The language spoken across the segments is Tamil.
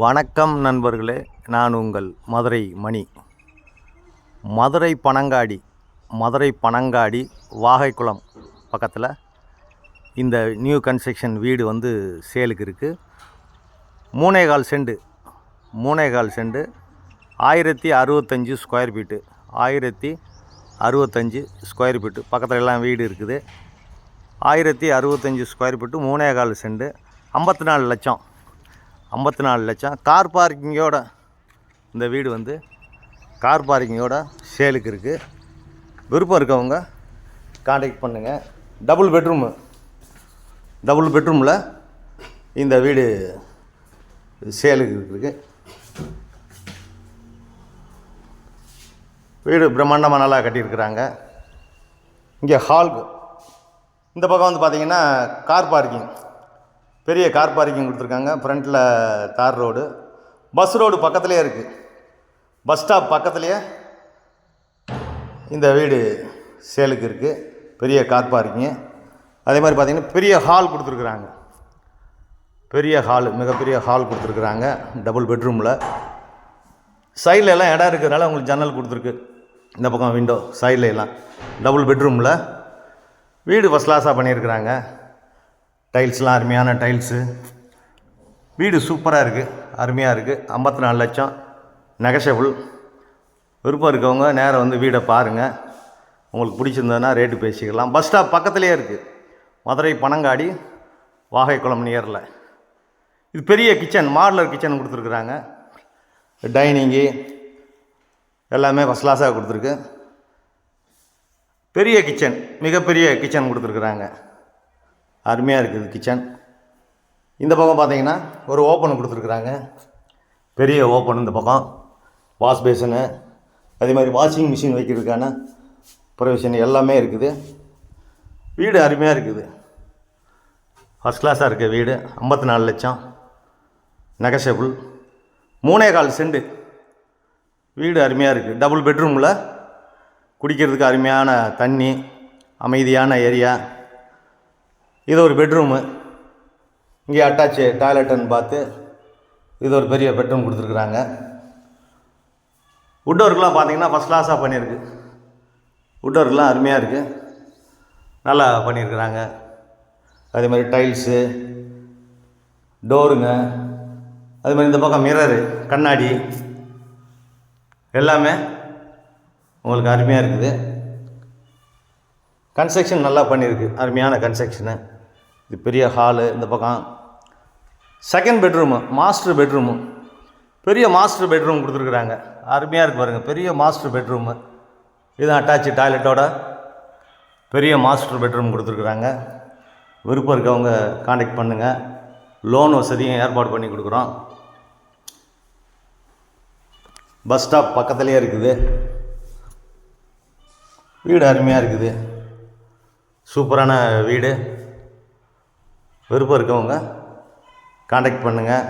வணக்கம் நண்பர்களே, நான் உங்கள் மதுரை மணி. மதுரை பனங்காடி வாகைக்குளம் பக்கத்தில் இந்த நியூ கன்ஸ்ட்ரக்ஷன் வீடு வந்து சேலுக்கு இருக்குது. 3.25 cent 3.25 1065 square feet 1065 square feet பக்கத்தில் எல்லாம் வீடு இருக்குது. 1065 ஸ்கொயர் ஃபீட்டு 3.25 செண்டு 54 லட்சம். கார் பார்க்கிங்கோட இந்த வீடு வந்து கார் பார்க்கிங்கோட சேலுக்கு இருக்குது. விருப்பம் இருக்கவங்க கான்டாக்ட் பண்ணுங்கள். டபுள் பெட்ரூமில் இந்த வீடு சேலுக்கு இருக்குது. வீடு பிரம்மாண்டமாக நல்லா கட்டியிருக்கிறாங்க. இங்கே ஹால், இந்த பக்கம் வந்து பார்த்திங்கன்னா கார் பார்க்கிங், பெரிய கார் பார்க்கிங் கொடுத்துருக்காங்க. ஃப்ரண்ட்டில் தார் ரோடு, பஸ் ரோடு பக்கத்துலேயே இருக்குது. பஸ் ஸ்டாப் பக்கத்துலேயே இந்த வீடு சேலுக்கு இருக்குது. பெரிய கார் பார்க்கிங்கு. அதே மாதிரி பார்த்திங்கன்னா பெரிய ஹால் கொடுத்துருக்குறாங்க. மிகப்பெரிய ஹால் கொடுத்துருக்குறாங்க. டபுள் பெட்ரூமில் சைடில் எல்லாம் இடம் இருக்கிறதுனால உங்களுக்கு ஜன்னல் கொடுத்துருக்கு. இந்த பக்கம் விண்டோ, சைடில் எல்லாம் டபுள் பெட்ரூமில் வீடு ஃபஸ்ட் கிளாஸாக பண்ணியிருக்கிறாங்க. டைல்ஸ்லாம் அருமையான டைல்ஸு. வீடு சூப்பராக இருக்குது, அருமையாக இருக்குது. 54 லட்சம் நெகஷபிள். விருப்பம் இருக்கவங்க நேரம் வந்து வீடை பாருங்கள். உங்களுக்கு பிடிச்சிருந்ததுன்னா ரேட்டு பேசிக்கலாம். பஸ் ஸ்டாப் பக்கத்துலேயே இருக்குது. மதுரை பனங்காடி வாகைக்குளம் நியரில். இது பெரிய கிச்சன், மாடுலர் கிச்சன் கொடுத்துருக்குறாங்க. டைனிங்கு எல்லாமே ஃபஸ்ட் கிளாஸாக கொடுத்துருக்கு. பெரிய கிச்சன், மிகப்பெரிய கிச்சன் கொடுத்துருக்குறாங்க. அருமையாக இருக்குது கிச்சன். இந்த பக்கம் பார்த்தீங்கன்னா ஒரு ஓப்பன் கொடுத்துருக்குறாங்க, பெரிய ஓப்பன். இந்த பக்கம் வாஷ் பேசனு, அதே மாதிரி வாஷிங் மிஷின் வைக்கிறதுக்கான ப்ரொவிஷன் எல்லாமே இருக்குது. வீடு அருமையாக இருக்குது, ஃபஸ்ட் கிளாஸாக இருக்குது வீடு. 54 லட்சம் நெகஷபிள். 3.25 செண்டு வீடு அருமையாக இருக்குது. டபுள் பெட்ரூமில் குடிக்கிறதுக்கு அருமையான தண்ணி, அமைதியான ஏரியா. இது ஒரு பெட்ரூமு. இங்கே அட்டாச்சு டாய்லெட்டுன்னு பார்த்து இது ஒரு பெரிய பெட்ரூம் கொடுத்துருக்குறாங்க. வுட் ஒர்க்லாம் பார்த்தீங்கன்னா ஃபஸ்ட் கிளாஸாக பண்ணியிருக்கு. வுட் ஒர்க்லாம் அருமையாக இருக்குது, நல்லா பண்ணியிருக்கிறாங்க. அதே மாதிரி டைல்ஸு, டோருங்க, அதே மாதிரி இந்த பக்கம் மிரரு, கண்ணாடி எல்லாமே உங்களுக்கு அருமையாக இருக்குது. கன்ஸ்ட்ரக்ஷன் நல்லா பண்ணியிருக்கு, அருமையான கன்ஸ்ட்ரக்ஷனு. இது பெரிய ஹாலு. இந்த பக்கம் செகண்ட் பெட்ரூமு, மாஸ்டர் பெட்ரூமு, பெரிய மாஸ்டர் பெட்ரூம் கொடுத்துருக்குறாங்க. அருமையாக இருக்குது பாருங்கள், பெரிய மாஸ்டர் பெட்ரூமு. இதுதான் அட்டாச்சு டாய்லெட்டோட பெரிய மாஸ்டர் பெட்ரூம் கொடுத்துருக்குறாங்க. விருப்பம் இருக்கவங்க கான்டாக்ட் பண்ணுங்கள். லோன் வசதியும் ஏற்பாடு பண்ணி கொடுக்குறோம். பஸ் ஸ்டாப் பக்கத்துலேயே இருக்குது. வீடு அருமையாக இருக்குது, சூப்பரான வீடு. விருப்பம் இருக்கவங்க கான்டாக்ட் பண்ணுங்கள்.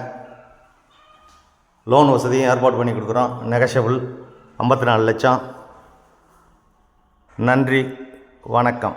லோன் வசதியும் ஏற்பாடு பண்ணி கொடுக்குறோம். நெகஷபிள். 54 லட்சம். நன்றி, வணக்கம்.